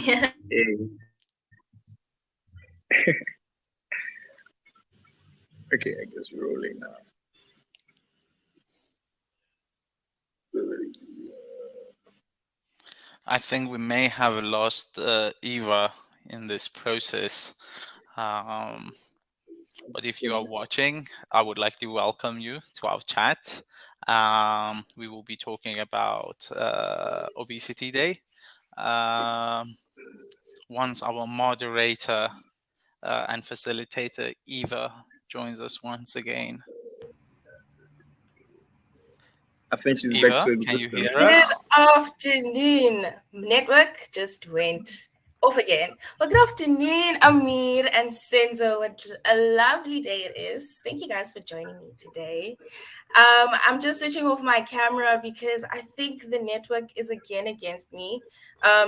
Hey. Okay, I guess we're rolling now. I think we may have lost Eva in this process. Um, but if you are watching, I would like to welcome you to our chat. We will be talking about Obesity Day. Once our moderator and facilitator Eva joins us once again. I think she's back to Eva, can you existence hear now. Good us? afternoon. Network just went off again. Well, good afternoon, Amir and Senzo. What a lovely day it is. Thank you guys for joining me today. I'm just switching off my camera because I think the network is again against me.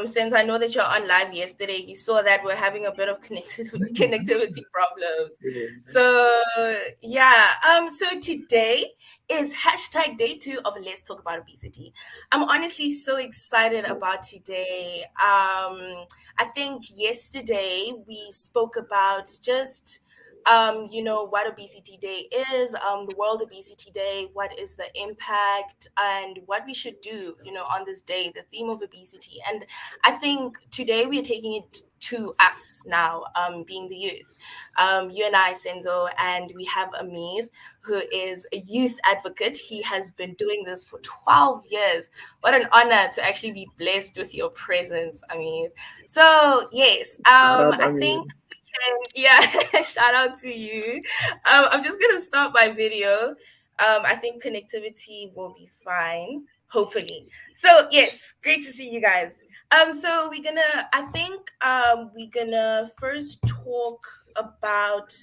Since I know that you're on live yesterday, you saw that we're having a bit of connectivity problems. So yeah. So today is hashtag day 2 of Let's Talk About Obesity. I'm honestly so excited about today. I think yesterday we spoke about just what Obesity Day is, the World Obesity Day, what is the impact, and what we should do, on this day, the theme of obesity. And I think today we are taking it to us now, being the youth. You and I, Senzo, and we have Amir, who is a youth advocate. He has been doing this for 12 years. What an honor to actually be blessed with your presence, Amir. So, yes, Shout out, I Amir. think yeah, shout out to you. I'm just gonna start my video. I think connectivity will be fine, hopefully. So yes, great to see you guys. So we're gonna first talk about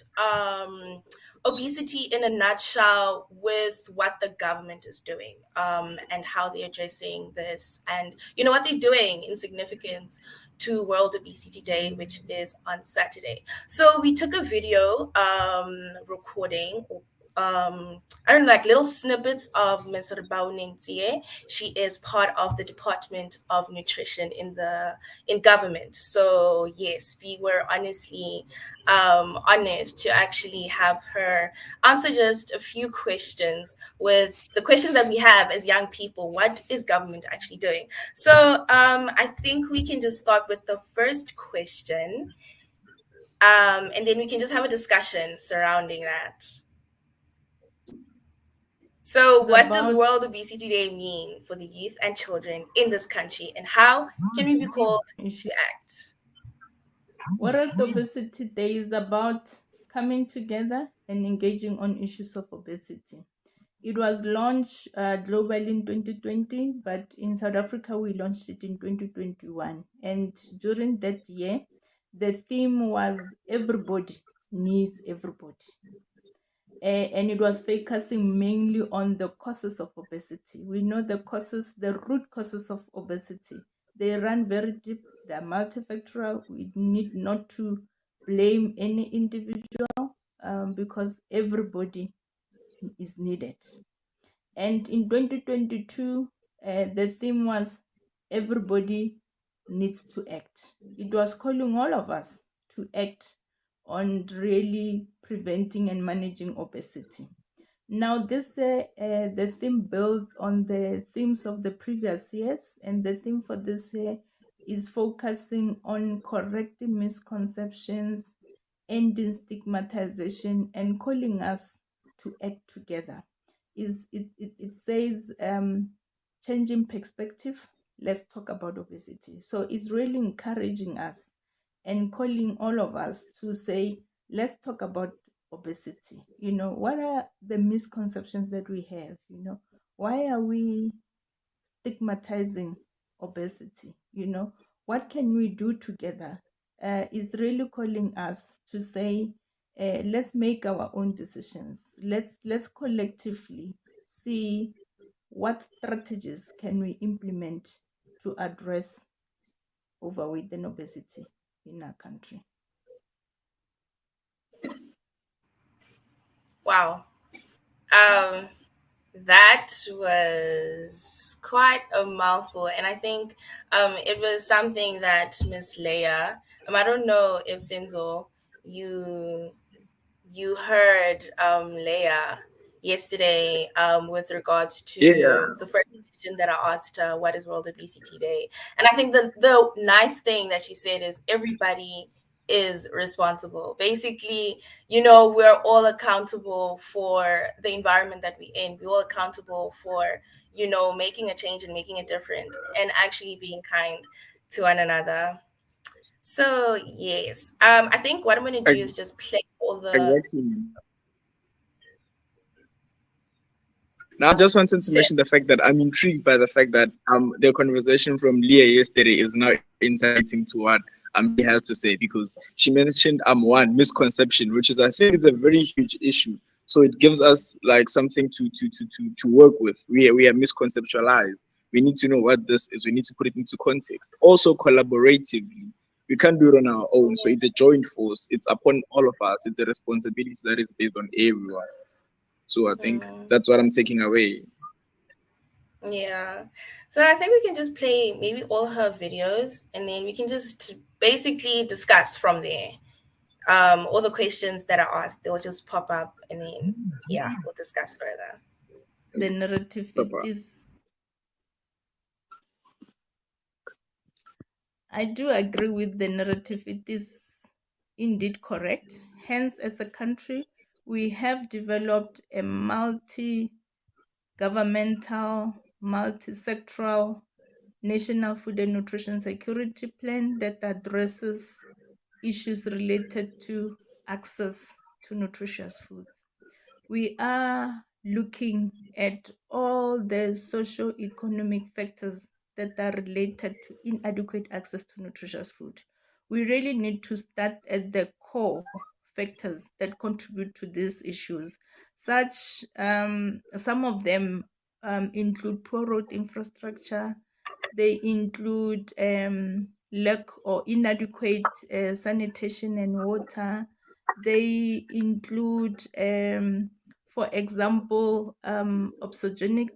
obesity in a nutshell with what the government is doing, and how they're addressing this, and what they're doing in significance to World Obesity Day, which is on Saturday. So we took a video recording, I don't know, like little snippets of Ms. Rebaunintie. She is part of the Department of Nutrition in government. So yes, we were honestly honored to actually have her answer just a few questions with the questions that we have as young people. What is government actually doing? So I think we can just start with the first question, and then we can just have a discussion surrounding that. So, It's what does about World Obesity Day mean for the youth and children in this country, and how can we be called to act? World Obesity Day is about coming together and engaging on issues of obesity. It was launched globally in 2020, but in South Africa we launched it in 2021. And during that year, the theme was everybody needs everybody. And it was focusing mainly on the causes of obesity. We know the root causes of obesity. They run very deep, they're multifactorial. We need not to blame any individual, because everybody is needed. And in 2022, the theme was everybody needs to act. It was calling all of us to act on really preventing and managing obesity. Now, the theme builds on the themes of the previous years, and the theme for this year is focusing on correcting misconceptions, ending stigmatization, and calling us to act together. It says, changing perspective. Let's talk about obesity. So it's really encouraging us and calling all of us to say, let's talk about obesity. What are the misconceptions that we have? Why are we stigmatizing obesity? What can we do together? Is really calling us to say, let's make our own decisions. Let's collectively see what strategies can we implement to address overweight and obesity in our country. Wow. Um, That was quite a mouthful, and I think it was something that Miss Leia. I don't know if Sinzo, you you heard Leia yesterday with regards Yeah, to the first question that I asked her, what is World Obesity Day? And I think the nice thing that she said is everybody is responsible. Basically, we're all accountable for the environment that we're in. We're all accountable for, making a change and making a difference and actually being kind to one another. So yes, I think what I'm gonna do is ex- just play all the. exactly. Now, I just wanted to mention the fact that I'm intrigued by the fact that the conversation from Leah yesterday is now integrating to what Leah has to say, because she mentioned one misconception, which is, I think, it's a very huge issue. So it gives us like something to work with. We are misconceptualized. We need to know what this is. We need to put it into context. Also, collaboratively, we can't do it on our own. So it's a joint force. It's upon all of us. It's a responsibility that is based on everyone. So I think Mm, that's what I'm taking away. yeah. So I think we can just play maybe all her videos and then we can just basically discuss from there. All the questions that are asked, they'll just pop up and then yeah, we'll discuss further. The narrative it Papa. is. I do agree with the narrative. It is indeed correct. Hence, as a country, we have developed a multi-governmental, multi-sectoral National Food and Nutrition Security Plan that addresses issues related to access to nutritious foods. We are looking at all the socio-economic factors that are related to inadequate access to nutritious food. We really need to start at the core factors that contribute to these issues. Some of them include poor road infrastructure. They include lack or inadequate sanitation and water. They include, for example, obsogenic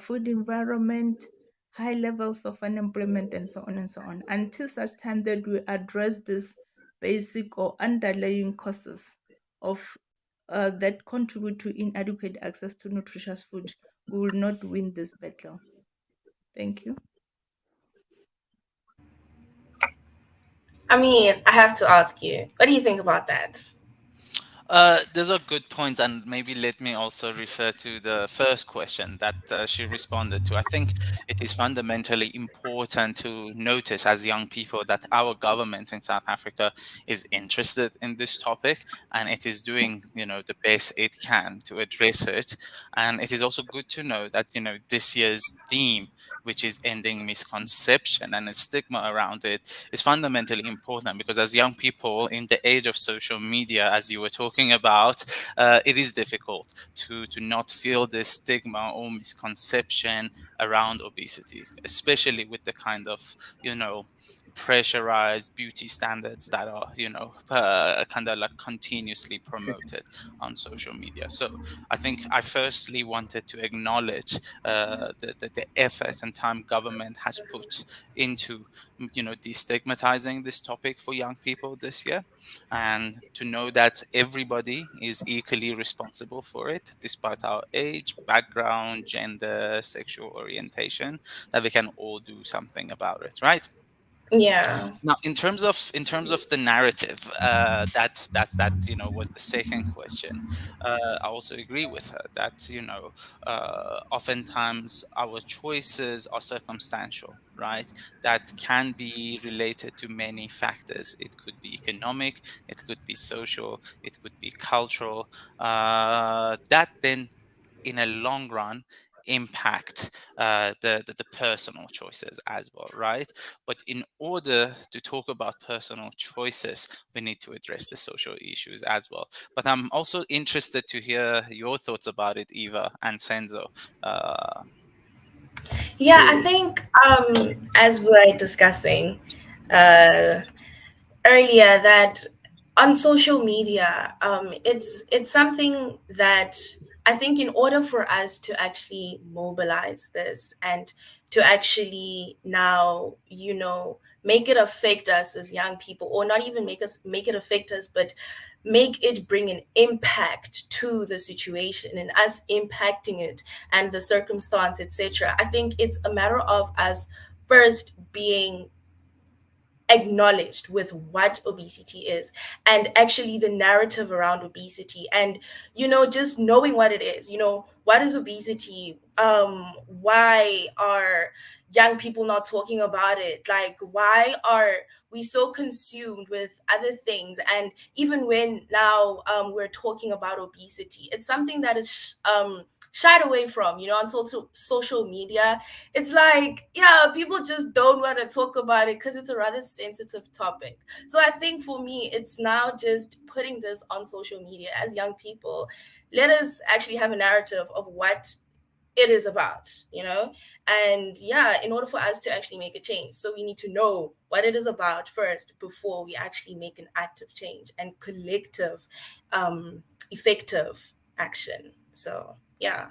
food environment, high levels of unemployment, and so on and so on. Until such time that we address these basic or underlying causes of that contribute to inadequate access to nutritious food, we will not win this battle. Thank you. I mean, I have to ask you, what do you think about that? Those are good points, and maybe let me also refer to the first question that she responded to. I think it is fundamentally important to notice as young people that our government in South Africa is interested in this topic, and it is doing, the best it can to address it. And it is also good to know that, this year's theme, which is ending misconception and a stigma around it, is fundamentally important because as young people in the age of social media, as you were talking about, it is difficult to not feel this stigma or misconception around obesity, especially with the kind of, pressurized beauty standards that are, kind of like continuously promoted on social media. So I think I firstly wanted to acknowledge the effort and time government has put into, destigmatizing this topic for young people this year, and to know that everybody is equally responsible for it, despite our age, background, gender, sexual orientation, that we can all do something about it, right? Yeah. Now, in terms of the narrative, that was the second question. I also agree with her that oftentimes our choices are circumstantial, right? That can be related to many factors. It could be economic, it could be social, it could be cultural. That then in a long run impact the personal choices as well, right? But in order to talk about personal choices, we need to address the social issues as well. But I'm also interested to hear your thoughts about it, Eva and Senzo. uh, Yeah, I think as we were discussing uh earlier that on social media, it's something that I think in order for us to actually mobilize this and to actually now, make it affect us as young people, or not even make it affect us, but make it bring an impact to the situation and us impacting it and the circumstance, etc. I think it's a matter of us first being acknowledged with what obesity is, and actually the narrative around obesity, and just knowing what it is. What is obesity? Why are young people not talking about it? Like, why are we so consumed with other things? And even when now we're talking about obesity, it's something that is shied away from, on social media. It's like, yeah, people just don't want to talk about it because it's a rather sensitive topic. So I think for me, it's now just putting this on social media as young people. Let us actually have a narrative of what it is about, and yeah, in order for us to actually make a change, so we need to know what it is about first before we actually make an active change and collective effective action. So yeah,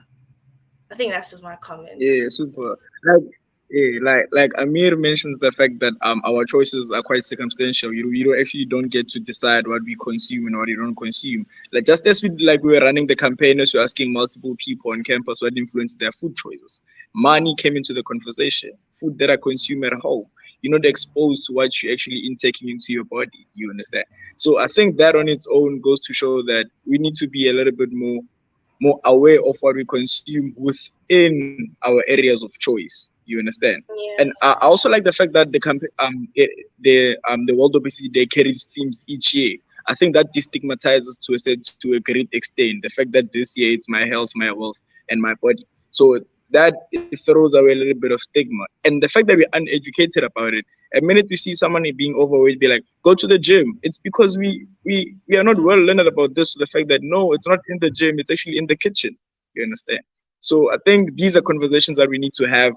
I think that's just my comment. Yeah, super. Like, yeah, like Amir mentions the fact that our choices are quite circumstantial. You don't actually don't get to decide what we consume and what we don't consume. Like, just as we were running the campaign, as we're asking multiple people on campus what influenced their food choices. Money came into the conversation. Food that I consume at home. You're not exposed to what you're actually intaking into your body. You understand? So I think that on its own goes to show that we need to be a little bit more aware of what we consume within our areas of choice. You understand? And Yeah. I also like the fact that the World Obesity Day carries themes each year. I think that destigmatizes to a great extent the fact that this year it's my health, my wealth, and my body. So that it throws away a little bit of stigma, and the fact that we're uneducated about it. A minute we see someone being overweight, be like, go to the gym. It's because we are not well learned about this. The fact that no, it's not in the gym, it's actually in the kitchen. You understand? So I think these are conversations that we need to have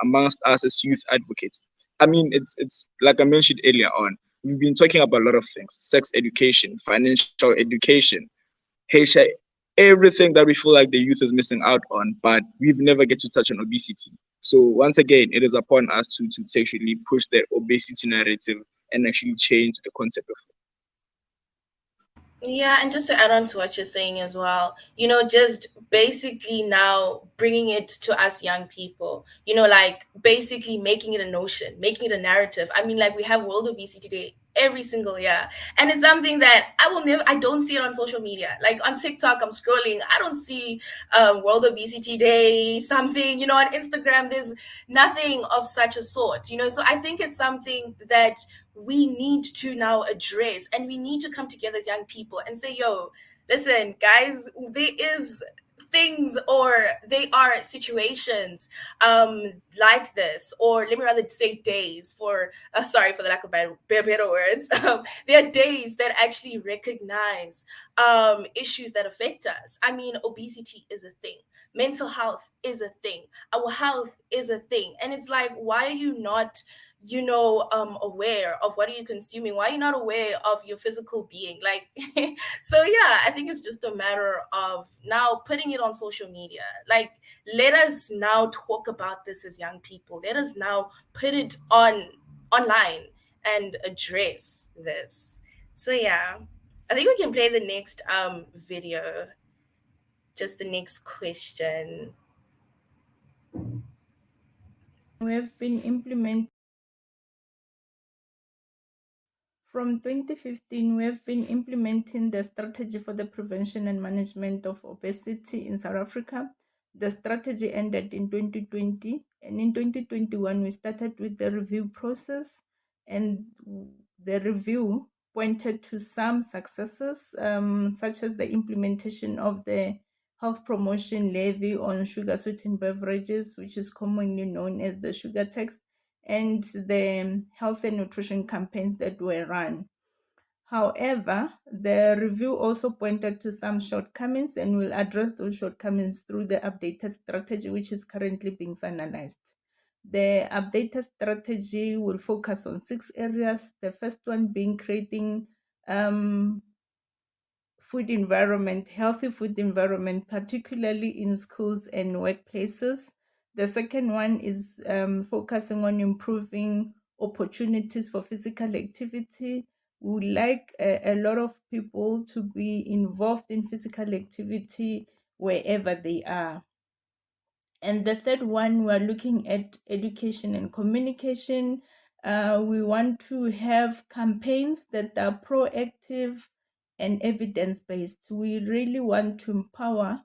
amongst us as youth advocates. I mean, it's like I mentioned earlier on. We've been talking about a lot of things: sex education, financial education, HIV, everything that we feel like the youth is missing out on, but we've never get to touch on obesity. So once again, it is upon us to actually push the obesity narrative and actually change the concept of Yeah, and just to add on to what you're saying as well, just basically now bringing it to us young people, like basically making it a notion, making it a narrative. I mean, like we have World Obesity Day every single year, and it's something that I don't see it on social media. Like on TikTok, I'm scrolling, I don't see World Obesity Day, something, on Instagram, there's nothing of such a sort, so I think it's something that we need to now address, and we need to come together as young people and say, yo, listen guys, there is things, or they are situations like this, or let me rather say days, for sorry for the lack of better words. There are days that actually recognize issues that affect us. I mean, obesity is a thing, mental health is a thing, our health is a thing, and it's like, why are you not aware of what are you consuming? Why are you not aware of your physical being? Like, so yeah, I think it's just a matter of now putting it on social media. Like, let us now talk about this as young people. Let us now put it online and address this. So yeah, I think we can play the next video. Just the next question. We have been implementing. From 2015, we have been implementing the strategy for the prevention and management of obesity in South Africa. The strategy ended in 2020, and in 2021, we started with the review process, and the review pointed to some successes, such as the implementation of the health promotion levy on sugar sweetened beverages, which is commonly known as the sugar tax, and the health and nutrition campaigns that were run. However, the review also pointed to some shortcomings, and will address those shortcomings through the updated strategy, which is currently being finalized. The updated strategy will focus on 6 areas. The first one being creating food environment, healthy food environment, particularly in schools and workplaces. The second one is focusing on improving opportunities for physical activity. We would like a lot of people to be involved in physical activity wherever they are. And the third one, we're looking at education and communication. We want to have campaigns that are proactive and evidence-based. We really want to empower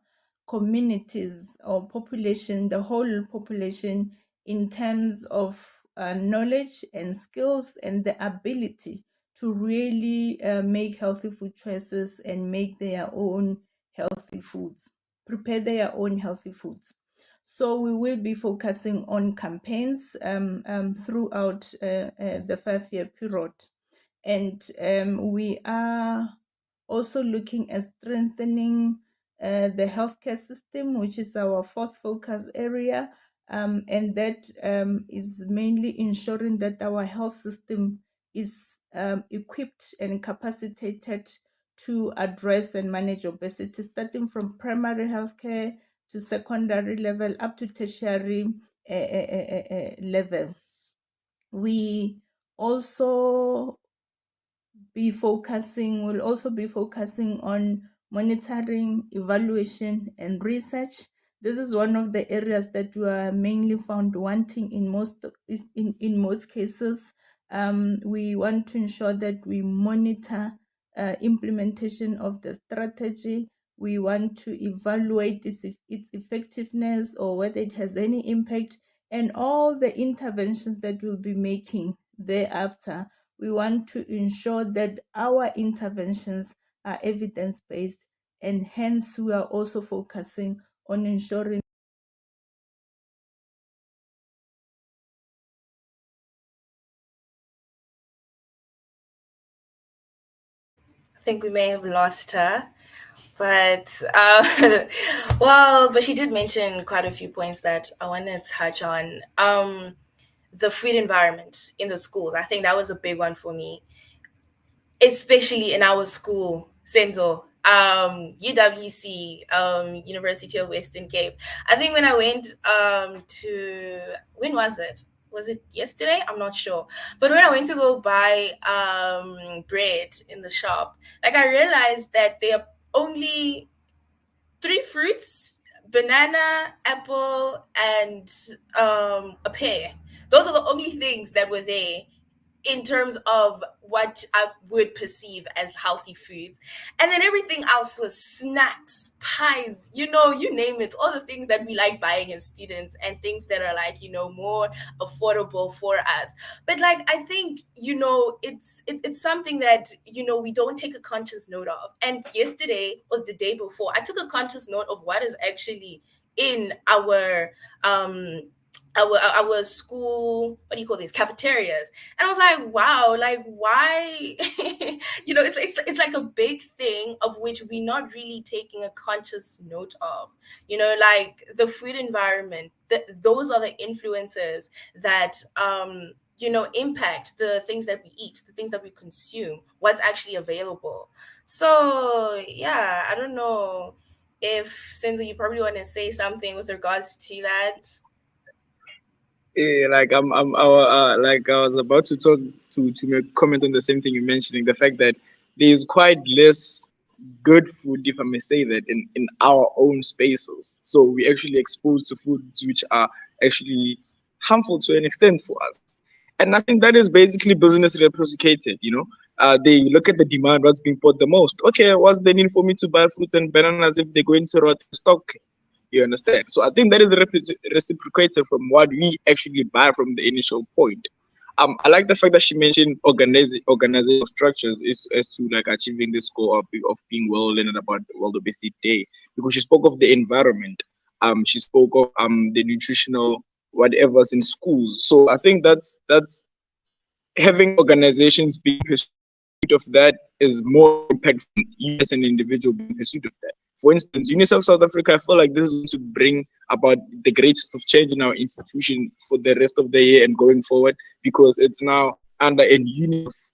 communities or population, the whole population, in terms of knowledge and skills and the ability to really make healthy food choices and make their own healthy foods, prepare their own healthy foods. So we will be focusing on campaigns throughout the 5-year period. And we are also looking at strengthening the healthcare system, which is our fourth focus area. And that is mainly ensuring that our health system is equipped and capacitated to address and manage obesity, starting from primary healthcare to secondary level up to tertiary level. We also will also be focusing on monitoring, evaluation, and research. This is one of the areas that we are mainly found wanting in most cases. We want to ensure that we monitor implementation of the strategy. We want to evaluate its effectiveness or whether it has any impact, and all the interventions that we'll be making thereafter. We want to ensure that our interventions are evidence-based, and hence we are also focusing on ensuring I think we may have lost her, but but she did mention quite a few points that I want to touch on. The food environment in the schools, I think that was a big one for me, especially in our school, Senzo, UWC, University of Western Cape. I think when I went to, when was it? Was it yesterday? I'm not sure. But when I went to go buy bread in the shop, like I realized that there are only 3 fruits: banana, apple, and a pear. Those are the only things that were there in terms of what I would perceive as healthy foods. And then everything else was snacks, pies, you name it, all the things that we like buying as students and things that are like, more affordable for us. But like, I think, it's something that, we don't take a conscious note of. And yesterday or the day before, I took a conscious note of what is actually in our school, what do you call these, cafeterias. And I was like, wow, like why it's like a big thing of which we're not really taking a conscious note of, like the food environment. Those are the influences that impact the things that we eat, the things that we consume, what's actually available. So yeah, I don't know if Senzo, you probably want to say something with regards to that. Yeah, like like I was about to talk to make comment on the same thing you're mentioning, the fact that there's quite less good food, if I may say that, in our own spaces. So we actually exposed to foods which are actually harmful to an extent for us. And I think that is basically business reciprocated, they look at the demand, what's being bought the most. Okay, what's the need for me to buy fruits and bananas if they're going to rot in stock? You understand? So I think that is reciprocated from what we actually buy from the initial point. I like the fact that she mentioned organizational structures is as to like achieving this goal of being well learned about World Obesity Day, because she spoke of the environment. She spoke of the nutritional whatever's in schools. So I think that's having organizations being pursuit of that is more impactful than you as an individual being pursuit of that. For instance, UNICEF South Africa, I feel like this is going to bring about the greatest of change in our institution for the rest of the year and going forward, because it's now under a UNICEF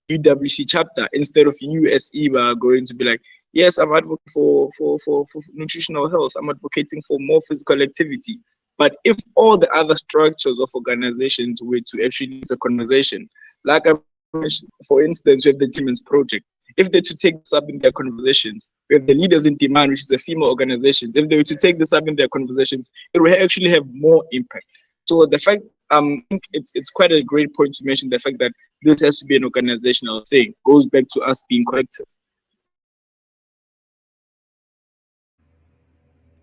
UWC chapter instead of you as Eva going to be like, yes, I'm advocating for nutritional health. I'm advocating for more physical activity. But if all the other structures of organizations were to actually use a conversation, like I mentioned, for instance, we have the Gentlemen's Project. If they're to take this up in their conversations, we have the Leaders in Demand, which is a female organization. If they were to take this up in their conversations, it will actually have more impact. So the fact, I think it's quite a great point to mention the fact that this has to be an organizational thing. Goes back to us being collective.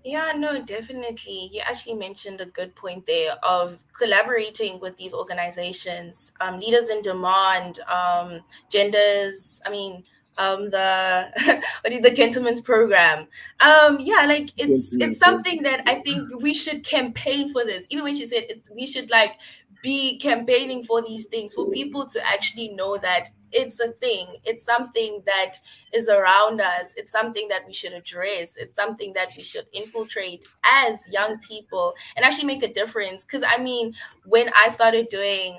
Yeah, no, definitely. You actually mentioned a good point there of collaborating with these organizations, leaders in demand, genders. I mean, the what is the gentleman's program? Yeah, like it's something that I think we should campaign for this. Even when she said we should like be campaigning for these things for people to actually know that it's a thing. It's something that is around us. It's something that we should address. It's something that we should infiltrate as young people and actually make a difference. Because I mean, when I started doing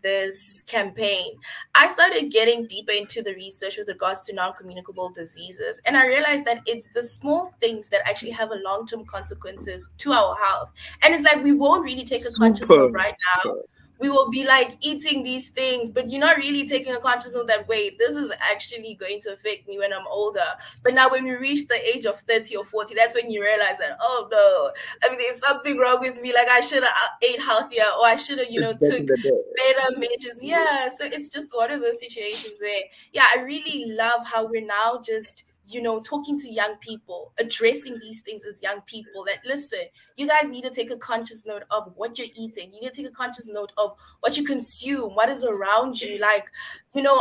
this campaign, I started getting deeper into the research with regards to non-communicable diseases, and I realized that it's the small things that actually have a long-term consequences to our health. And it's like we won't really take a conscious Super, note right now. super. We will be like eating these things, but you're not really taking a conscious note that wait, this is actually going to affect me when I'm older. But now when you reach the age of 30 or 40, that's when you realize that, oh no, I mean, there's something wrong with me. Like I should have ate healthier, or I should have, It's back in took the day. better measures. Yeah. So it's just one of those situations where, yeah, I really love how we're now just talking to young people, addressing these things as young people, that listen, you guys need to take a conscious note of what you're eating. You need to take a conscious note of what you consume, what is around you. Like,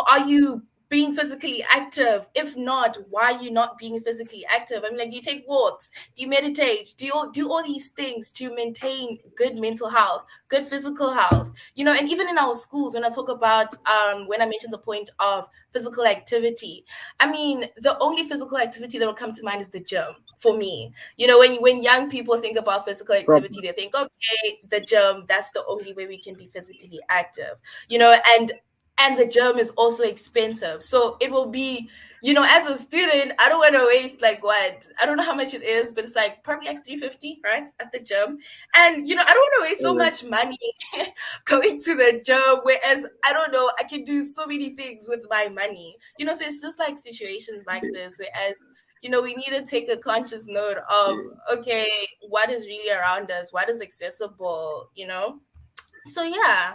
are you being physically active? If not, why are you not being physically active? I mean, like, do you take walks? Do you meditate? Do you do all these things to maintain good mental health, good physical health? And even in our schools, when I talk about when I mentioned the point of physical activity, I mean, the only physical activity that will come to mind is the gym for me. When young people think about physical activity, they think, okay, the gym, that's the only way we can be physically active. And the gym is also expensive. So it will be, as a student, I don't want to waste like what? I don't know how much it is, but it's like probably like 350, right? At the gym. And I don't want to waste so much money going to the gym, whereas I don't know, I can do so many things with my money. So it's just like situations like this, whereas we need to take a conscious note of, okay, what is really around us, what is accessible. So yeah,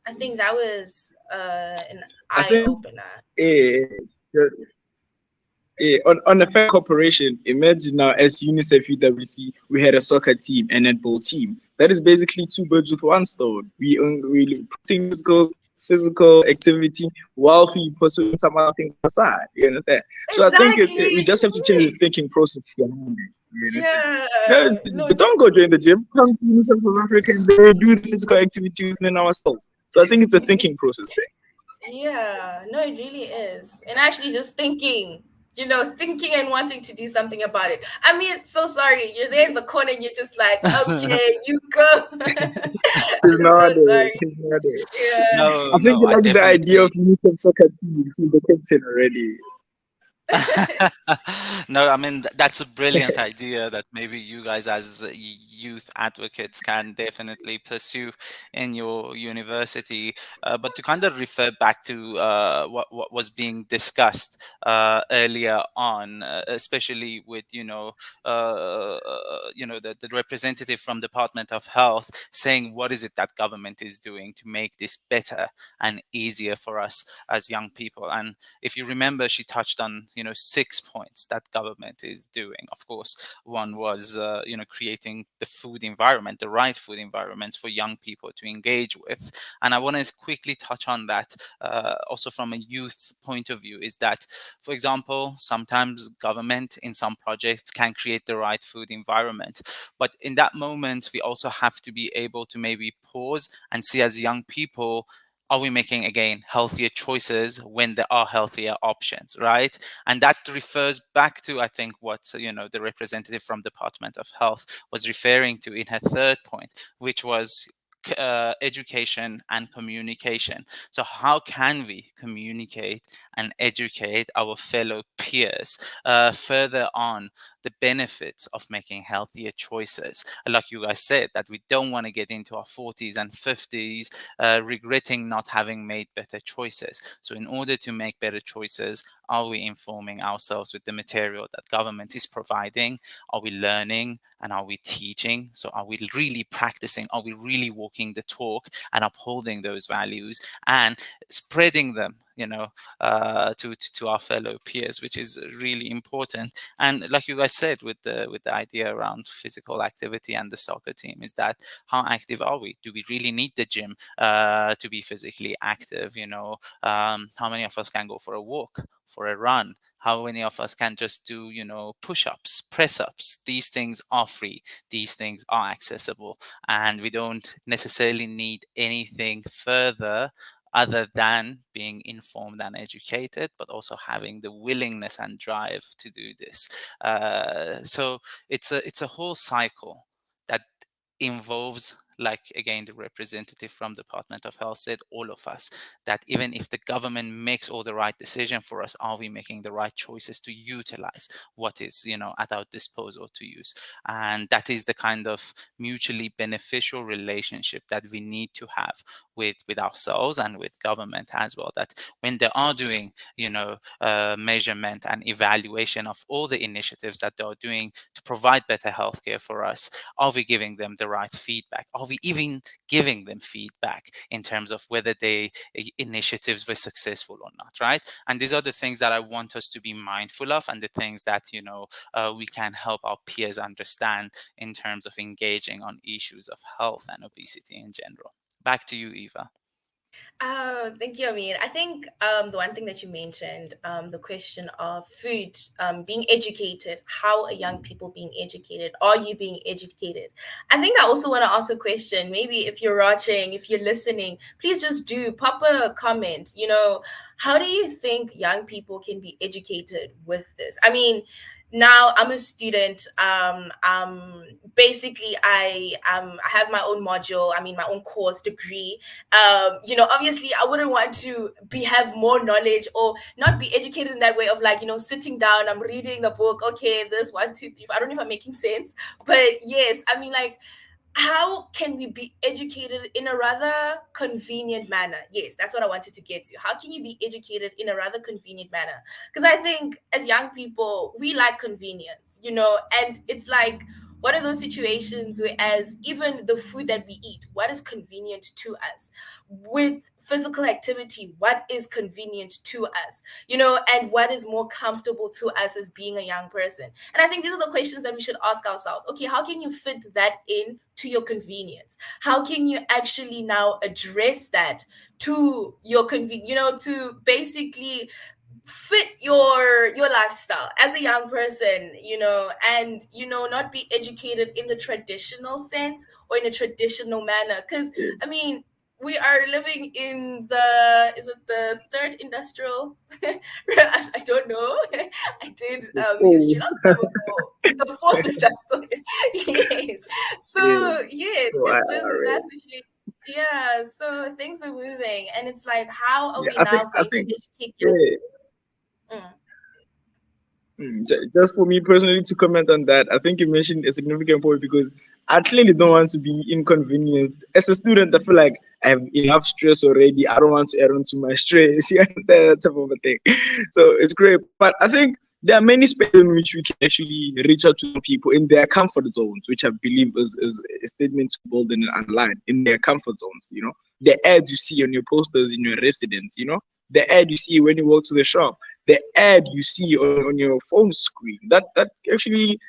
I think that was an I eye think opener. on a fair cooperation, imagine now as UNICEF UWC, we had a soccer team and a netball team. That is basically two birds with one stone. We really putting physical activity while we pursuing some other things aside. You understand? So I think we just have to change the thinking process behind it. You understand? Yeah. No, don't go join the gym. Come to UNICEF South Africa and do the physical activity within ourselves. So I think it's a thinking process thing. Yeah, no, it really is. And actually just thinking and wanting to do something about it. I mean, so sorry, you're there in the corner and you're just like, okay, you go. He's not So there. sorry. He's not there. Yeah. I think you I like the idea of definitely. UNICEF soccer team to the captain already. No, I mean that's a brilliant idea that maybe you guys as youth advocates can definitely pursue in your university. But to kind of refer back to what was being discussed earlier on, especially with the representative from Department of Health saying what is it that government is doing to make this better and easier for us as young people. And if you remember, she touched on 6 points that government is doing. Of course, one was creating the food environment, the right food environments for young people to engage with. And I want to quickly touch on that also from a youth point of view, is that, for example, sometimes government in some projects can create the right food environment, but in that moment we also have to be able to maybe pause and see, as young people, are we making, again, healthier choices when there are healthier options, right? And that refers back to, I think, what the representative from Department of Health was referring to in her third point, which was education and communication. So how can we communicate and educate our fellow peers further on the benefits of making healthier choices? Like you guys said, that we don't want to get into our 40s and 50s regretting not having made better choices. So in order to make better choices, are we informing ourselves with the material that government is providing? Are we learning and are we teaching? So are we really practicing? Are we really walking the talk and upholding those values and spreading them, to our fellow peers, which is really important. And like you guys said, with the idea around physical activity and the soccer team, is that how active are we? Do we really need the gym to be physically active? How many of us can go for a walk, for a run? How many of us can just do, push-ups, press-ups? These things are free. These things are accessible. And we don't necessarily need anything further other than being informed and educated, but also having the willingness and drive to do this. So it's a whole cycle that involves, like again the representative from Department of Health said, all of us, that even if the government makes all the right decision for us, are we making the right choices to utilize what is at our disposal to use? And that is the kind of mutually beneficial relationship that we need to have with ourselves and with government as well, that when they are doing measurement and evaluation of all the initiatives that they are doing to provide better healthcare for us, are we giving them the right feedback? Are we even giving them feedback in terms of whether the initiatives were successful or not, right? And these are the things that I want us to be mindful of, and the things that we can help our peers understand in terms of engaging on issues of health and obesity in general. Back to you, Eva. Oh, thank you, Amir. I think the one thing that you mentioned, the question of food, being educated, how are young people being educated? Are you being educated? I think I also want to ask a question. Maybe if you're watching, if you're listening, please just pop a comment. How do you think young people can be educated with this? I mean, now I'm a student. Basically I have my own module, my own course degree. Obviously I wouldn't want to have more knowledge or not be educated in that way of sitting down, I'm reading the book, okay, this 1 2 3 I don't know if I'm making sense, but yes, how can we be educated in a rather convenient manner? Yes, that's what I wanted to get to. How can you be educated in a rather convenient manner? Because I think as young people, we like convenience, and it's like one of those situations where, as even the food that we eat, what is convenient to us? With physical activity, what is convenient to us, and what is more comfortable to us as being a young person? And I think these are the questions that we should ask ourselves. Okay, how can you fit that in to your convenience? How can you actually now address that to your convenience, to basically fit your lifestyle as a young person, and not be educated in the traditional sense or in a traditional manner? Because we are living in is it the third industrial? I don't know. I did history a long time ago. The fourth industrial. Yes. So yes, it's just in that situation. Yeah. So things are moving, and it's like, how are we now going to educate you? Just for me personally to comment on that, I think you mentioned a significant point, because I clearly don't want to be inconvenienced. As a student, I feel like I have enough stress already. I don't want to add on to my stress. Yeah, that type of a thing. So it's great. But I think there are many spaces in which we can actually reach out to people in their comfort zones, which I believe is a statement to bold and underline, in their comfort zones, the ads you see on your posters in your residence, the ad you see when you walk to the shop, the ad you see on your phone screen, that actually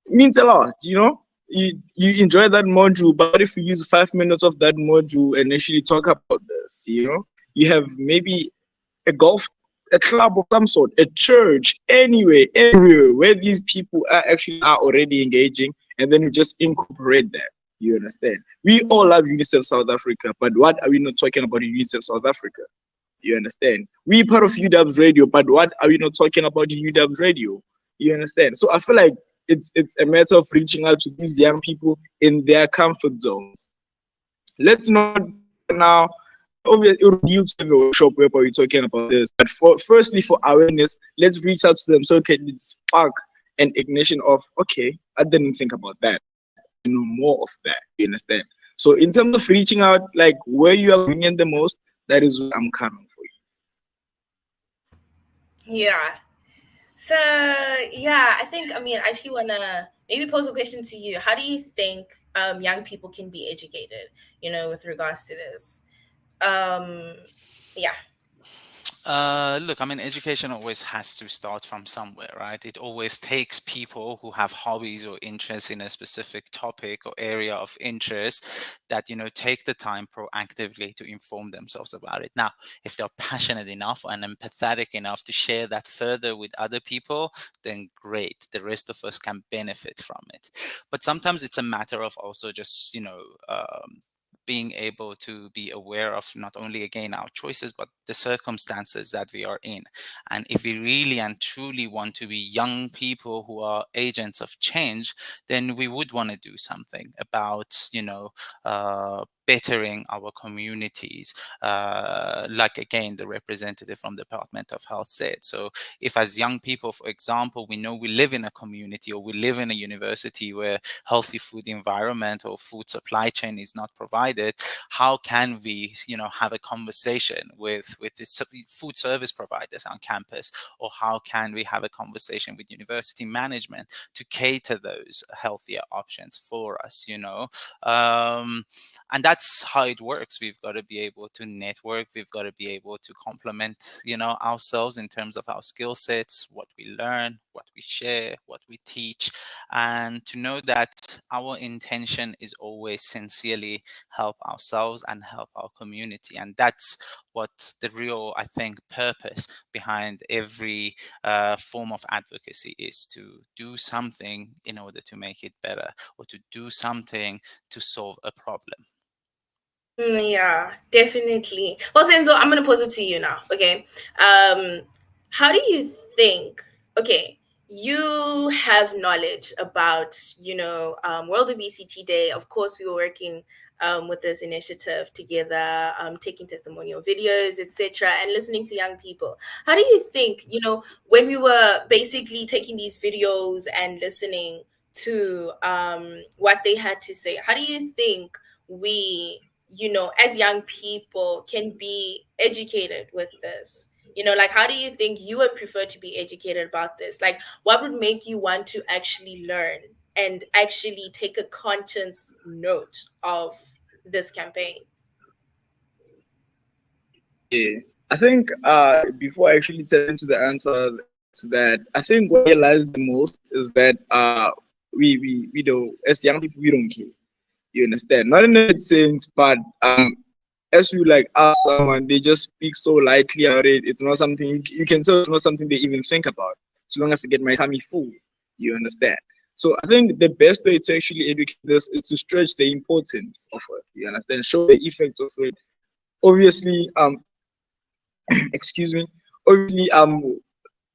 means a lot. You enjoy that module, but if you use 5 minutes of that module and actually talk about this, you have maybe a club of some sort, a church, anywhere where these people are already engaging, and then you just incorporate that. You understand? We all love UNICEF South Africa, but what are we not talking about in UNICEF South Africa? You understand? We part of UW's radio, but what are we not talking about in UW's radio? You understand? So I feel like it's a matter of reaching out to these young people in their comfort zones. let's not now. Obviously, it would need to have a workshop where we're talking about this. But firstly, for awareness, let's reach out to them so it can spark an ignition of, okay, I didn't think about that. More of that. You understand? So in terms of reaching out, like where you are bringing the most, that is where I'm coming for you. Yeah. So yeah, I think I actually wanna maybe pose a question to you. How do you think young people can be educated, with regards to this? Yeah. Look, I mean, education always has to start from somewhere, right? It always takes people who have hobbies or interests in a specific topic or area of interest that, take the time proactively to inform themselves about it. Now, if they're passionate enough and empathetic enough to share that further with other people, then great. The rest of us can benefit from it. But sometimes it's a matter of also just, being able to be aware of not only again our choices but the circumstances that we are in. And if we really and truly want to be young people who are agents of change, then we would want to do something about bettering our communities, like again the representative from the Department of Health said. So if as young people, for example, we know we live in a community or we live in a university where healthy food environment or food supply chain is not provided, how can we have a conversation with the food service providers on campus, or how can we have a conversation with university management to cater those healthier options for us, and that's how it works. We've got to be able to network, we've got to be able to complement ourselves in terms of our skill sets, what we learn, what we share, what we teach, and to know that our intention is always sincerely help ourselves and help our community. And that's what the real, I think, purpose behind every form of advocacy is: to do something in order to make it better, or to do something to solve a problem. Yeah, definitely. Well, Senzo, I'm gonna pose it to you now. Okay. How do you think? Okay, you have knowledge about World Obesity Day. Of course, we were working with this initiative together, taking testimonial videos, etc., and listening to young people. How do you think? When we were basically taking these videos and listening to what they had to say, how do you think we as young people can be educated with this? Like, how do you think you would prefer to be educated about this? Like, what would make you want to actually learn and actually take a conscious note of this campaign? Yeah, I think before I actually tell into the answer to that, I think what I realize the most is that we do, as young people, we don't care. You understand? Not in a bad sense, but as you like ask someone, they just speak so lightly about it. It's not something you can tell. It's not something they even think about. As long as I get my tummy full, you understand. So I think the best way to actually educate this is to stretch the importance of it. You understand? Show the effects of it. Obviously, excuse me. Obviously,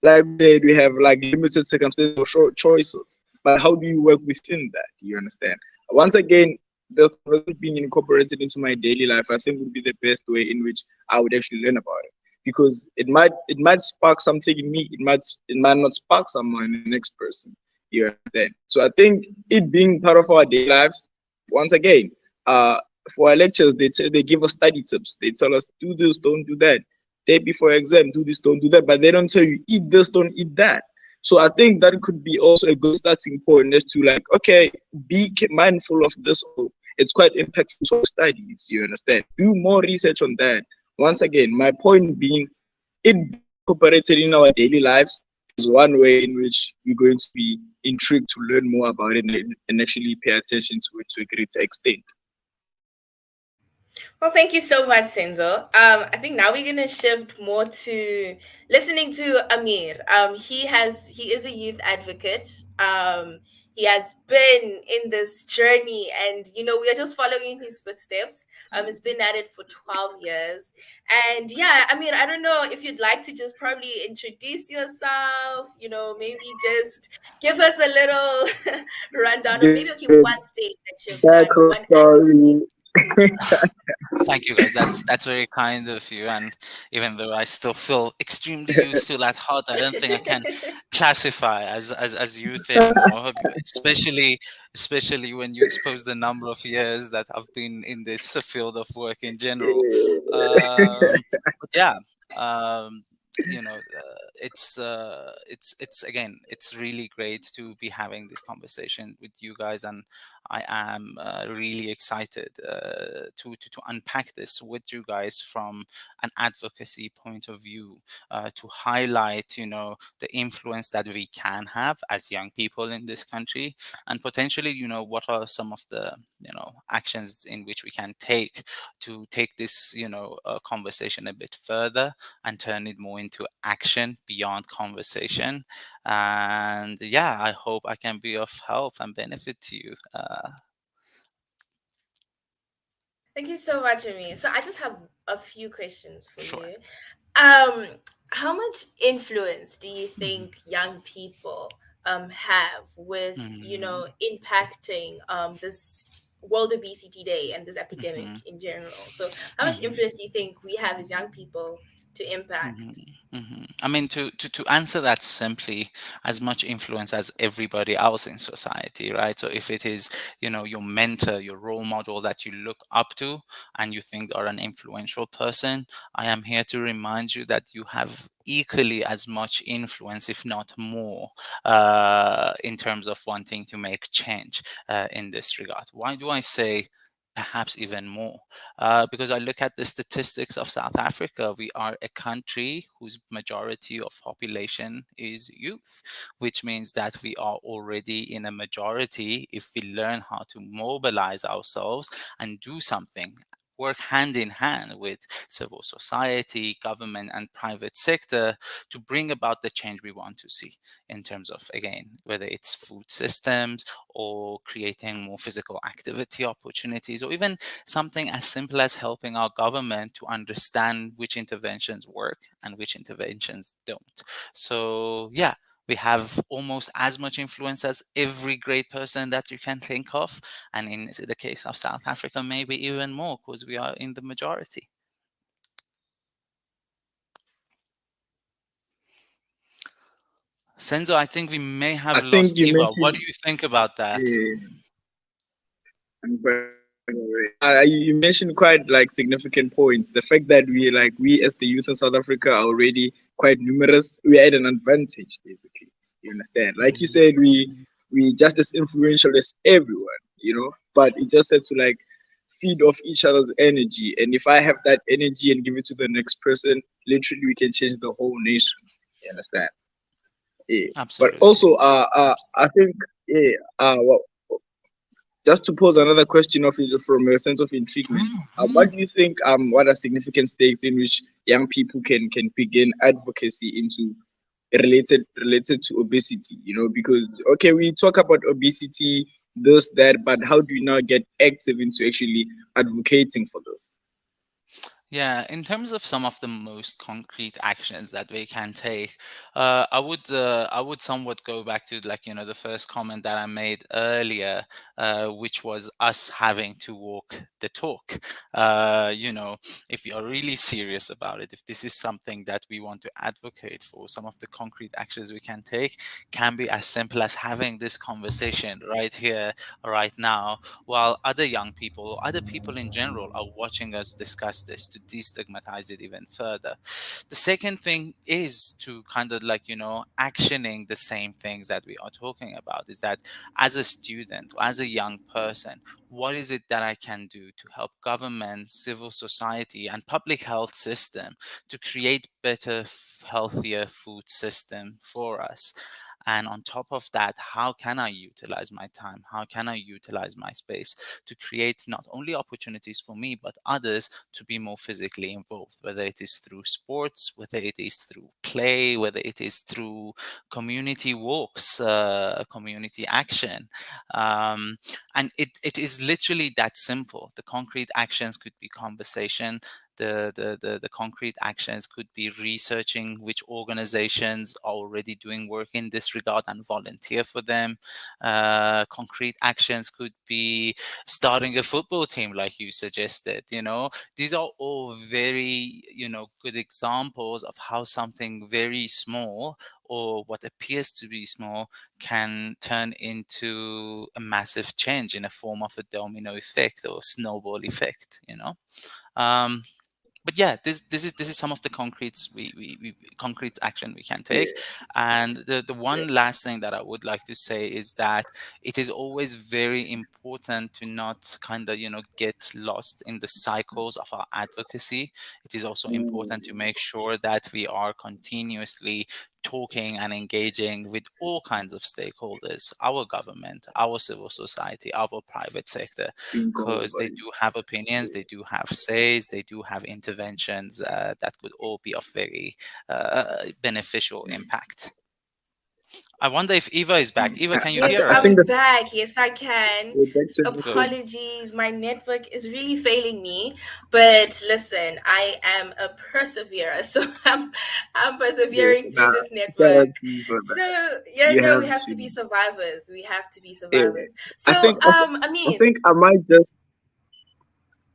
like we said, we have like limited circumstances or short choices. But how do you work within that? You understand? Once again, the conversation being incorporated into my daily life, I think would be the best way in which I would actually learn about it. Because it might spark something in me. It might not spark someone in the next person. You understand? So I think it being part of our daily lives, once again, for our lectures, they give us study tips. They tell us do this, don't do that. Day before exam, do this, don't do that. But they don't tell you eat this, don't eat that. So I think that could be also a good starting point as to like, okay, be mindful of this. It's quite impactful to studies, you understand? Do more research on that. Once again, my point being, it incorporated in our daily lives is one way in which we're going to be intrigued to learn more about it and actually pay attention to it to a greater extent. Well, thank you so much, Senzo. I think now we're gonna shift more to listening to Amir. He is a youth advocate. He has been in this journey, and we are just following his footsteps. He's been at it for 12 years, and yeah, Amir, I don't know if you'd like to just probably introduce yourself. Maybe just give us a little rundown of maybe one thing that you've done, Background one activity. story. Thank you, guys. That's very kind of you. And even though I still feel extremely used to that hot, I don't think I can classify as youth anymore. Especially when you expose the number of years that I've been in this field of work in general. But yeah, um, it's again, it's really great to be having this conversation with you guys, and I am really excited to unpack this with you guys from an advocacy point of view, to highlight, the influence that we can have as young people in this country, and potentially, what are some of the, actions in which we can take to take this, conversation a bit further and turn it more into action beyond conversation. And yeah, I hope I can be of help and benefit to you. Thank you so much, Amir. So I just have a few questions for Sure. you. Um, how much influence do you Mhm. think young people have with, Mhm. impacting this World Obesity Day and this epidemic Mhm. in general? So how much Mhm. influence do you think we have as young people to Mhm. impact? Mhm. I mean, to answer that simply, as much influence as everybody else in society, right? So if it is, your mentor, your role model that you look up to, and you think are an influential person, I am here to remind you that you have equally as much influence, if not more, in terms of wanting to make change in this regard. Why do I say perhaps even more? Because I look at the statistics of South Africa, we are a country whose majority of population is youth, which means that we are already in a majority if we learn how to mobilize ourselves and do something. Work hand in hand with civil society, government, and private sector to bring about the change we want to see in terms of, again, whether it's food systems or creating more physical activity opportunities, or even something as simple as helping our government to understand which interventions work and which interventions don't. So, yeah, we have almost as much influence as every great person that you can think of. And in the case of South Africa, maybe even more because we are in the majority. Senzo, I think we may I have think lost you Eva. What do mentioned, you think about that? I'm quite aware. You mentioned quite like significant points. The fact that we as the youth in South Africa are already quite numerous, we are at an advantage basically. You understand? Like you Mhm. said, we just as influential as everyone, but it just had to like feed off each other's energy. And if I have that energy and give it to the next person, literally we can change the whole nation. You understand? Yeah. But Absolutely. also, I think, yeah, well, just to pose another question of it from a sense of intrigue, what do you think? What are significant stakes in which young people can begin advocacy into related to obesity? Because okay, we talk about obesity, this that, but how do you now get active into actually advocating for this? Yeah, in terms of some of the most concrete actions that we can take, I would somewhat go back to, like, the first comment that I made earlier, which was us having to walk the talk. If you're really serious about it, if this is something that we want to advocate for, some of the concrete actions we can take can be as simple as having this conversation right here, right now, while other young people, other people in general, are watching us discuss this to destigmatize it even further. The second thing is to kind of, like, actioning the same things that we are talking about, is that as a student, as a young person, what is it that I can do to help government, civil society, and public health system to create better, healthier food system for us? And on top of that, how can I utilize my time? How can I utilize my space to create not only opportunities for me, but others to be more physically involved, whether it is through sports, whether it is through play, whether it is through community walks, community action. And it is literally that simple. The concrete actions could be conversation. the concrete actions could be researching which organizations are already doing work in this regard and volunteer for them. Concrete actions could be starting a football team, like you suggested. These are all very, good examples of how something very small, or what appears to be small, can turn into a massive change in a form of a domino effect or snowball effect. Um, but yeah, this is some of the concrete action we can take. And the one last thing that I would like to say is that it is always very important to not kind of get lost in the cycles of our advocacy. It is also important to make sure that we are continuously talking and engaging with all kinds of stakeholders, our government, our civil society, our private sector, because they do have opinions, they do have says, they do have interventions that could all be of very beneficial impact. I wonder if Eva is back. Eva, can you Yes, hear I us? think I'm this back. Yes, I can. that's a Good. Apologies, my network is really failing me. But listen, I am a perseverer, so I'm yes. persevering through Now, this shout network. out to you for that. So yeah, You no, have we have to to. be survivors. We have to be Yeah. survivors. I So think I I mean, think I might just.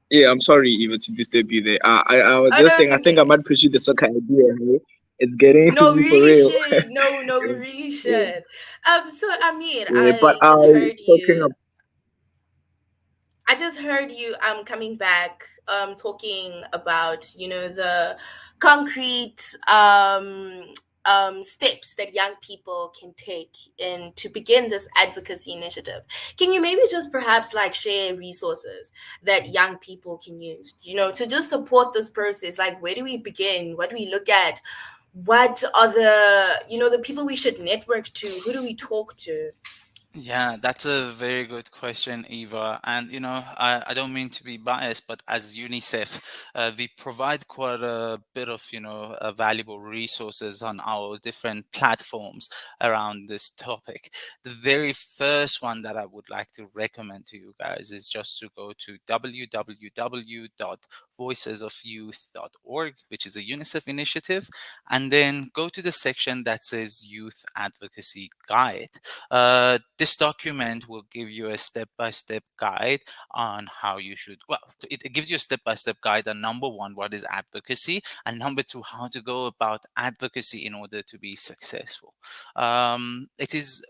Yeah, I'm sorry even to disturb you there. I was oh no, just saying it's I think I okay. might pursue the soccer idea. Hey? It's getting to No, we me for really real. should. No, no, we really Yeah, should. So I mean, yeah. But I just heard you coming back talking about the concrete steps that young people can take in to begin this advocacy initiative. Can you maybe just perhaps like share resources that young people can use, to just support this process? Like, where do we begin? What do we look at? What are the people we should network to? Who do we talk to? Yeah, that's a very good question, Eva. And I don't mean to be biased, but as UNICEF, we provide quite a bit of valuable resources on our different platforms around this topic. The very first one that I would like to recommend to you guys is just to go to www.voicesofyouth.org, which is a UNICEF initiative, and then go to the section that says Youth Advocacy Guide. This document will give you a step-by-step guide on how you should, it gives you a step-by-step guide on number one, what is advocacy, and number two, how to go about advocacy in order to be successful. It is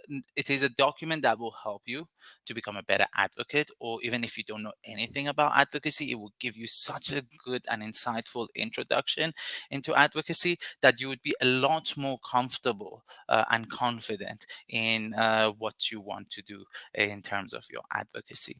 a document that will help you to become a better advocate, or even if you don't know anything about advocacy, it will give you such a good and insightful introduction into advocacy that you would be a lot more comfortable and confident in what you want to do in terms of your advocacy.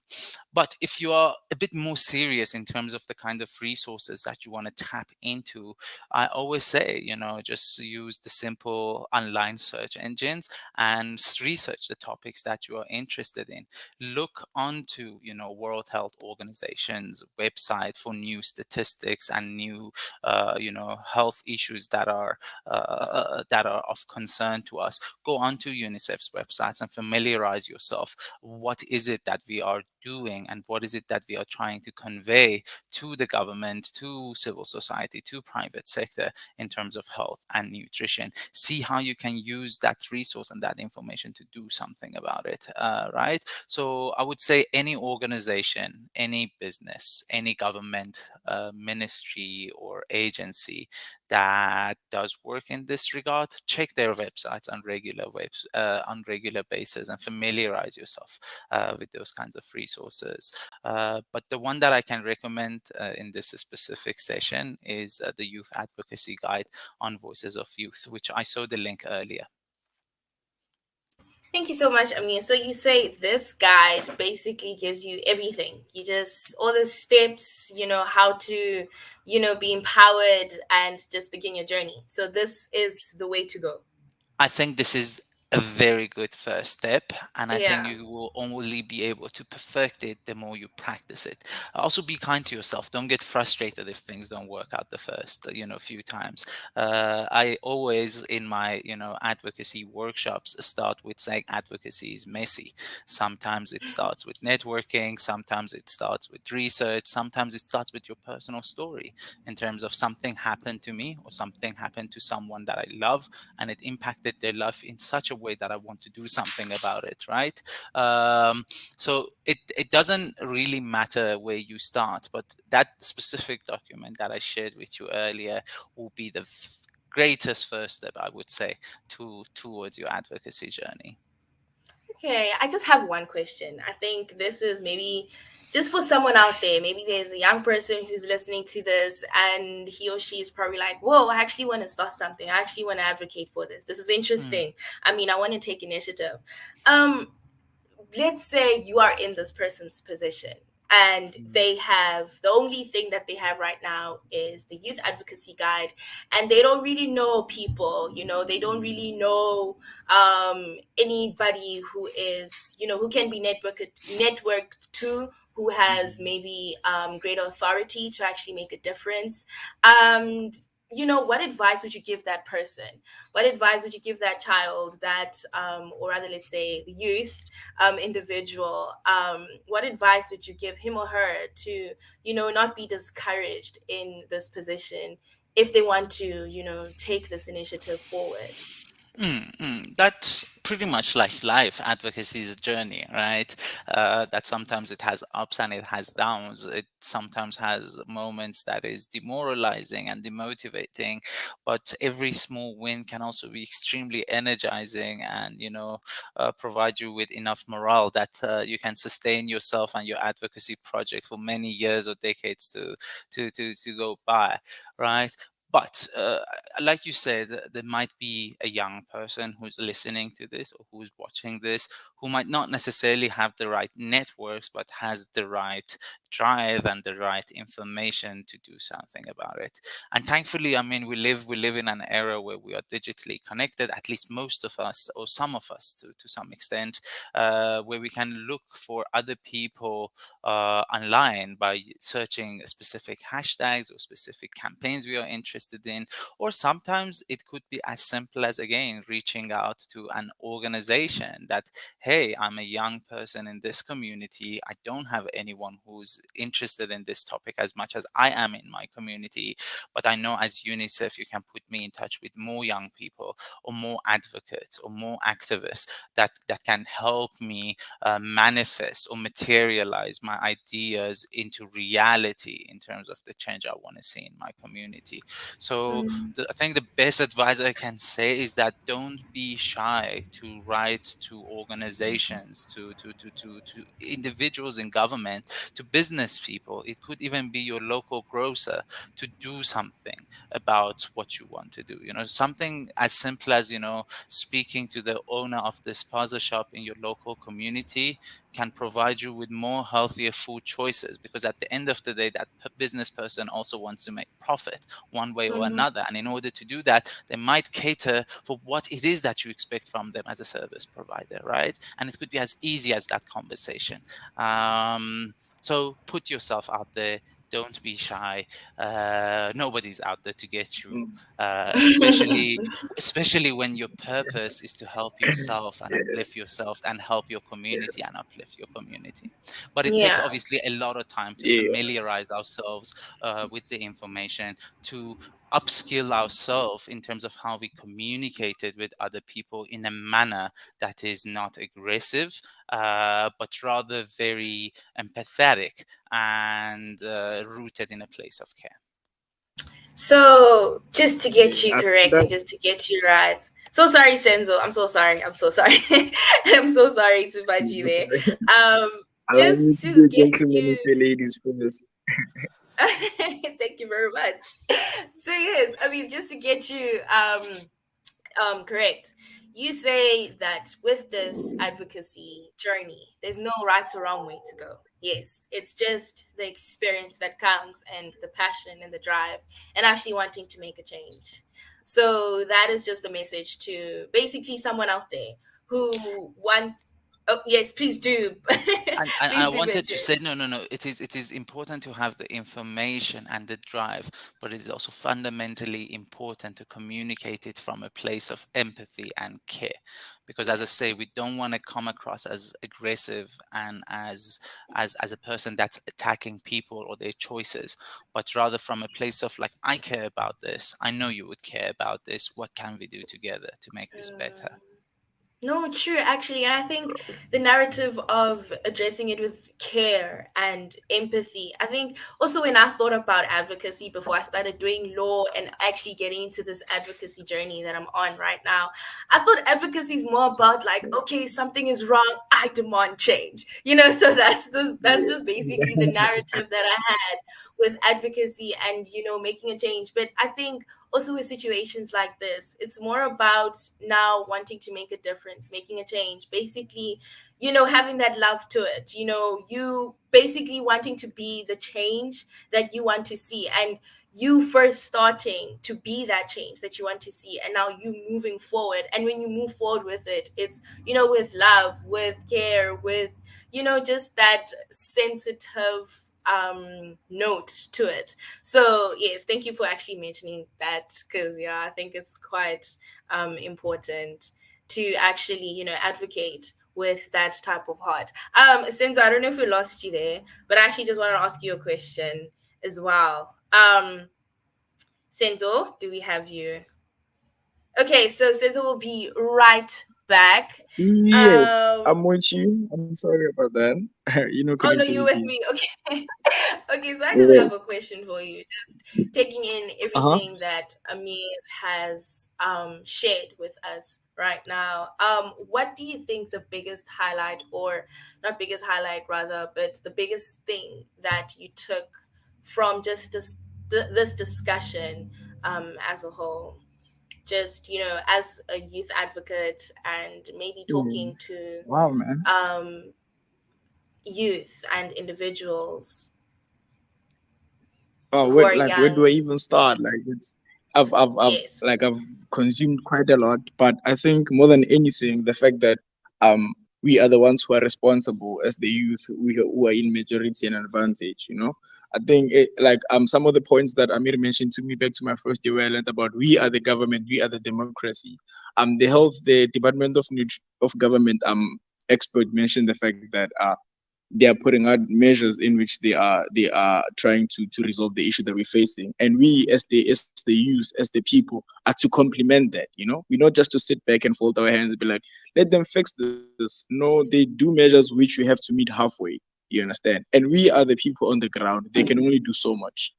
But if you are a bit more serious in terms of the kind of resources that you want to tap into, I always say, just use the simple online search engines and research the topics that you are interested in. Look onto, World Health Organization's website for new statistics and new, health issues that are of concern to us. Go onto UNICEF's websites and familiarize yourself. What is it that we are doing, and what is it that we are trying to convey to the government, to civil society, to private sector in terms of health and nutrition? See how you can use that resource and that information to do something about it, right? So I would say any organization, any business, any government, ministry or agency that does work in this regard, check their websites on regular basis and familiarize yourself with those kinds of resources. But the one that I can recommend in this specific session is the Youth Advocacy Guide on Voices of Youth, which I saw the link earlier. Thank you so much, Amir. So you say this guide basically gives you everything. You just all the steps, how to, be empowered and just begin your journey. So this is the way to go. I think this is a very good first step, and I think Yeah. you will only be able to perfect it the more you practice it. Also, be kind to yourself. Don't get frustrated if things don't work out the first few times. I always, in my advocacy workshops, start with saying advocacy is messy. Sometimes it starts with networking, sometimes it starts with research, sometimes it starts with your personal story, in terms of something happened to me or something happened to someone that I love, and it impacted their life in such a way that I want to do something about it, right? So it doesn't really matter where you start, but that specific document that I shared with you earlier will be the greatest first step, I would say, towards your advocacy journey. Okay, I just have one question. I think this is maybe just for someone out there. Maybe there's a young person who's listening to this and he or she is probably like, whoa, I actually want to start something. I actually want to advocate for this. This is Mm, interesting. I mean, I want to take initiative. Um, let's say you are in this person's position and mm, they have the only thing that they have right now is the youth advocacy guide, and they don't really know people, they don't really know anybody who is, who can be networked to, who has mhm. maybe greater authority to actually make a difference. um what advice would you give that person? What advice would you give that child, that or rather, let's say the youth individual? What advice would you give him or her to, not be discouraged in this position if they want to, take this initiative forward? That's pretty much like life. Advocacy is a journey, right? That sometimes it has ups and it has downs. It sometimes has moments that is demoralizing and demotivating, but every small win can also be extremely energizing and, provide you with enough morale that you can sustain yourself and your advocacy project for many years or decades to go by, right? But like you said, there might be a young person who's listening to this or who's watching this who might not necessarily have the right networks, but has the right drive and the right information to do something about it. And thankfully, I mean, we live in an era where we are digitally connected, at least most of us or some of us to some extent, where we can look for other people online by searching specific hashtags or specific campaigns we are interested in. Or sometimes it could be as simple as, again, reaching out to an organization that, hey, I'm a young person in this community. I don't have anyone who's interested in this topic as much as I am in my community. But I know as UNICEF, you can put me in touch with more young people or more advocates or more activists that can help me manifest or materialize my ideas into reality in terms of the change I want to see in my community. So I think the best advice I can say is that don't be shy to write to organizations, to individuals in government, to business people. It could even be your local grocer, to do something about what you want to do. Something as simple as, speaking to the owner of the spaza shop in your local community can provide you with more healthier food choices, because at the end of the day, that business person also wants to make profit one way or Mhm. another. And in order to do that, they might cater for what it is that you expect from them as a service provider, right? And it could be as easy as that conversation. So put yourself out there. Don't be shy. Nobody's out there to get you, Mm. especially when your purpose is to help yourself and Yeah. uplift yourself and help your Yeah. community and uplift your community. But it takes Yeah. obviously a lot of time to Yeah. familiarize ourselves with the information, to upskill ourselves in terms of how we communicated with other people in a manner that is not aggressive, but rather very empathetic and rooted in a place of care. So, just to get you I think correct and that just to get you right. So sorry, Senzo. I'm so sorry. I'm so sorry. I'm so sorry to fight you there. Um, allow me just to be to a get gentleman and you. say ladies first. Thank you very much. So yes, I mean, just to get you correct. You say that with this advocacy journey, there's no right or wrong way to go. Yes, it's just the experience that counts, and the passion and the drive, and actually wanting to make a change. So that is just a message to basically someone out there who wants. Oh yes, please do. And I Please do wanted to mention. say, no. It is important to have the information and the drive, but it is also fundamentally important to communicate it from a place of empathy and care. Because as I say, we don't want to come across as aggressive and as a person that's attacking people or their choices, but rather from a place of like, I care about this. I know you would care about this. What can we do together to make this better? No, true, actually. And I think the narrative of addressing it with care and empathy, I think also when I thought about advocacy before I started doing law and actually getting into this advocacy journey that I'm on right now, I thought advocacy is more about like, okay, something is wrong, I demand change. So that's just basically the narrative that I had with advocacy and making a change. But I think also with situations like this, it's more about now wanting to make a difference, making a change, basically, having that love to it, you basically wanting to be the change that you want to see, and you first starting to be that change that you want to see, and now you moving forward. And when you move forward with it, it's with love, with care, with just that sensitive note to it. So yes, thank you for actually mentioning that, because I think it's quite important to actually advocate with that type of heart. Since I don't know if we lost you there, but I actually just want to ask you a question as well. Senzo, do we have you? Okay, so Senzo will be right back. Yes, I'm um with you. I'm sorry about that. Oh no, you with Connectivity. me. Okay. Okay, so I just have a Yes. question for you. Just taking in Uh-huh. everything that Amir has shared with us right now. What do you think the biggest highlight, or not biggest highlight rather, but the biggest thing that you took from just this discussion as a whole? Just, as a youth advocate and maybe Mm. talking to Wow, man. um youth and individuals Oh, who where, are like, where do I young. even start? Like, Yes. I've consumed quite a lot, but I think more than anything, the fact that um we are the ones who are responsible as the youth, who are in majority and advantage. I think some of the points that Amir mentioned to me back to my first year, where I learned about we are the government, we are the democracy. The Department of Government expert mentioned the fact that they are putting out measures in which they are trying to resolve the issue that we're facing, and we as the youth, as the people, are to complement that. We're not just to sit back and fold our hands and be like, let them fix this. No, they do measures which we have to meet halfway. You understand? And we are the people on the ground. They can only do so much.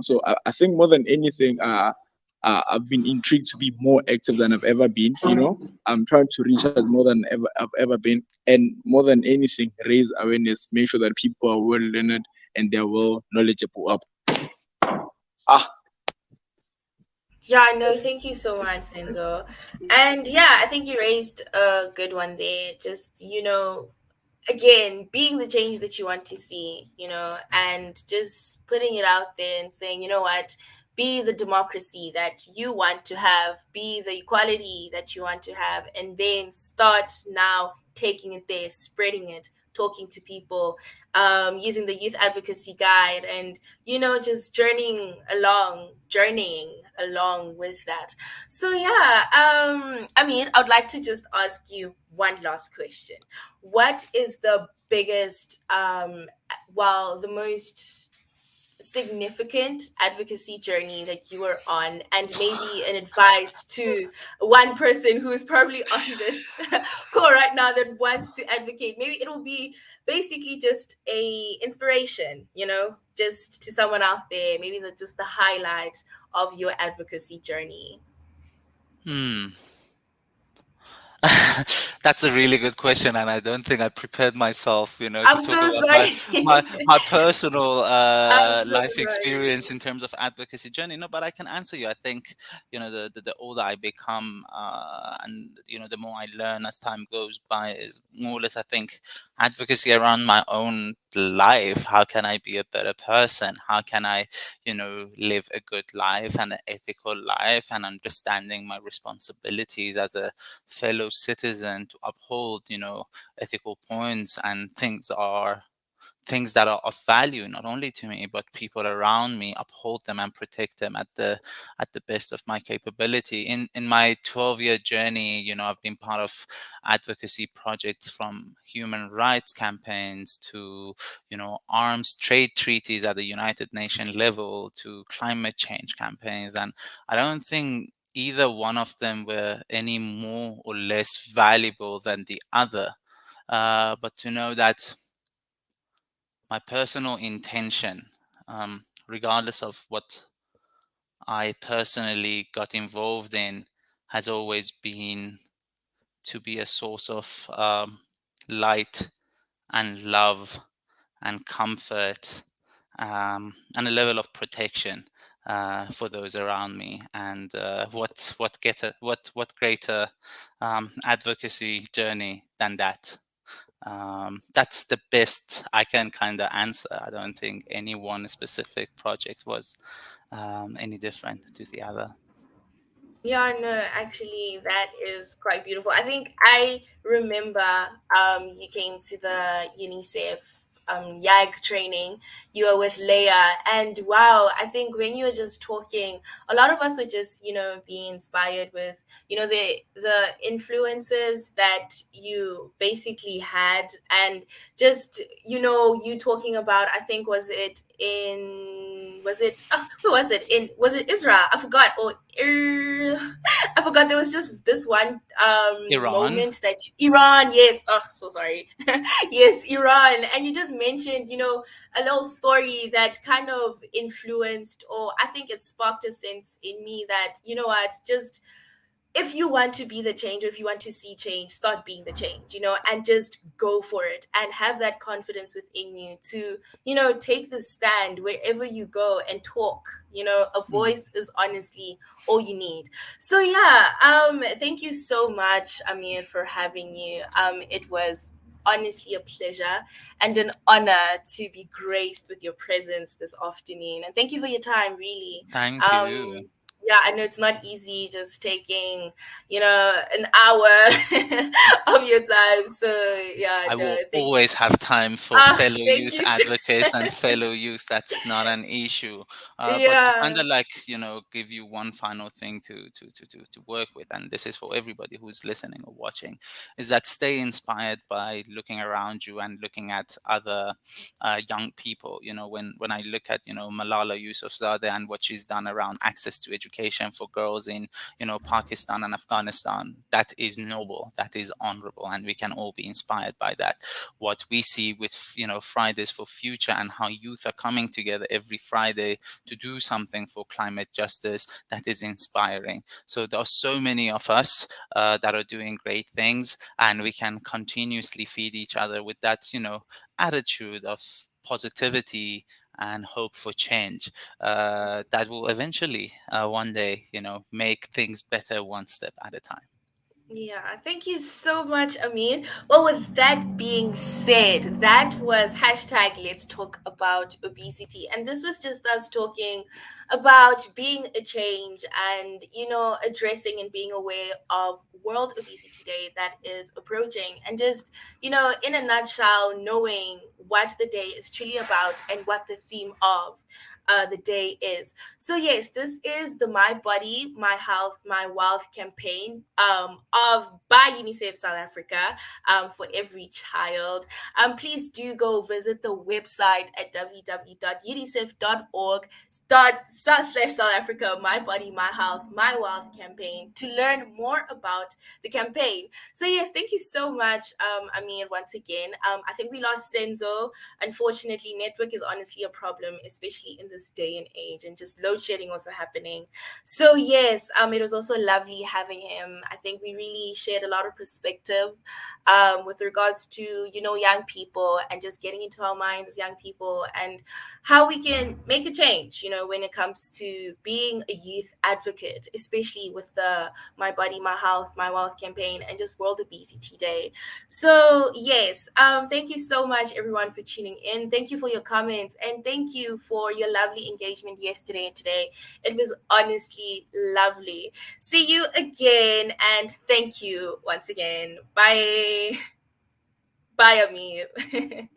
So I think more than anything, I've been intrigued to be more active than I've ever been. I'm trying to reach out more than ever I've ever been, and more than anything, raise awareness, make sure that people are well learned and they're well knowledgeable. Ah, Yeah, no, thank you so much, Senzo. And yeah, I think you raised a good one there. Just, again, being the change that you want to see, and just putting it out there and saying, you know what, be the democracy that you want to have, be the equality that you want to have, and then start now taking it there, spreading it, talking to people, using the youth advocacy guide, and just journeying along with that. So yeah, I mean, I would like to just ask you one last question. What is the biggest, the most significant advocacy journey that you were on, and maybe an advice to one person who is probably on this call right now that wants to advocate? Maybe it'll be basically just a inspiration, just to someone out there, maybe just the highlight of your advocacy journey. Hmm. That's a really good question, and I don't think I prepared myself, to I'm talk so about my sorry. my, my personal I'm so life experience sorry. in terms of advocacy journey. No, but I can answer you. I think, the older I become, and the more I learn as time goes by, is more or less, I think, advocacy around my own life. How can I be a better person? How can I, live a good life and an ethical life, and understanding my responsibilities as a fellow citizen to uphold, ethical points and things that are of value not only to me but people around me, uphold them and protect them at the best of my capability. In my 12-year journey, I've been part of advocacy projects, from human rights campaigns to arms trade treaties at the United Nations level, to climate change campaigns. And I don't think either one of them were any more or less valuable than the other. But to know that my personal intention, regardless of what I personally got involved in, has always been to be a source of light and love and comfort, and a level of protection for those around me. And what greater advocacy journey than that? That's the best I can kind of answer. I don't think any one specific project was any different to the other. Yeah, no, actually, that is quite beautiful. I think I remember you came to the UNICEF YAG training. You were with Leia, and wow, I think when you were just talking, a lot of us were just being inspired with the influences that you basically had, and just you talking about, I think, who was it in, was it Israel? I forgot. Or I forgot. There was just this one Iran. moment that Iran, yes. Oh, so sorry. Yes, Iran. And you just mentioned, a little story that kind of influenced, or I think it sparked a sense in me that, what, just if you want to be the change, or if you want to see change, start being the change, and just go for it, and have that confidence within you to, take the stand wherever you go and talk. A Mm. voice is honestly all you need. So yeah, thank you so much, Amir, for having you. It was honestly a pleasure and an honor to be graced with your presence this afternoon. And thank you for your time, really. Thank you. Um, yeah, I know it's not easy just taking, an hour of your time. So yeah, I no, will thank you. always have time for fellow Thank youth you. advocates and fellow youth. That's not an issue. But to kind Yeah. of like, give you one final thing to work with, and this is for everybody who's listening or watching, is that stay inspired by looking around you and looking at other young people. When I look at, Malala Yousafzadeh and what she's done around access to education for girls in, Pakistan and Afghanistan, that is noble, that is honorable, and we can all be inspired by that. What we see with, Fridays for Future, and how youth are coming together every Friday to do something for climate justice, that is inspiring. So there are so many of us that are doing great things, and we can continuously feed each other with that, attitude of positivity and hope for change, that will eventually one day, make things better one step at a time. Yeah, thank you so much, Amin. Well, with that being said, that was hashtag Let's Talk About Obesity. And this was just us talking about being a change and, addressing and being aware of World Obesity Day that is approaching. And just, in a nutshell, knowing what the day is truly about and what the theme of the day is. So yes, this is the My Body, My Health, My Wealth campaign of by UNICEF South Africa for every child. Please do go visit the website at www.unicef.org /South Africa My Body, My Health, My Wealth campaign to learn more about the campaign. So yes, thank you so much, Amir, once again. I think we lost Senzo. Unfortunately, network is honestly a problem, especially in this this day and age, and just load shedding also happening. So yes, it was also lovely having him. I think we really shared a lot of perspective with regards to, you know, young people and just getting into our minds as young people and how we can make a change, you know, when it comes to being a youth advocate, especially with the My Body, My Health, My Wealth campaign and just World Obesity Day. So yes, thank you so much everyone for tuning in. Thank you for your comments and thank you for your lovely engagement yesterday and today. It was honestly lovely. See you again and thank you once again. Bye. Bye, Amir.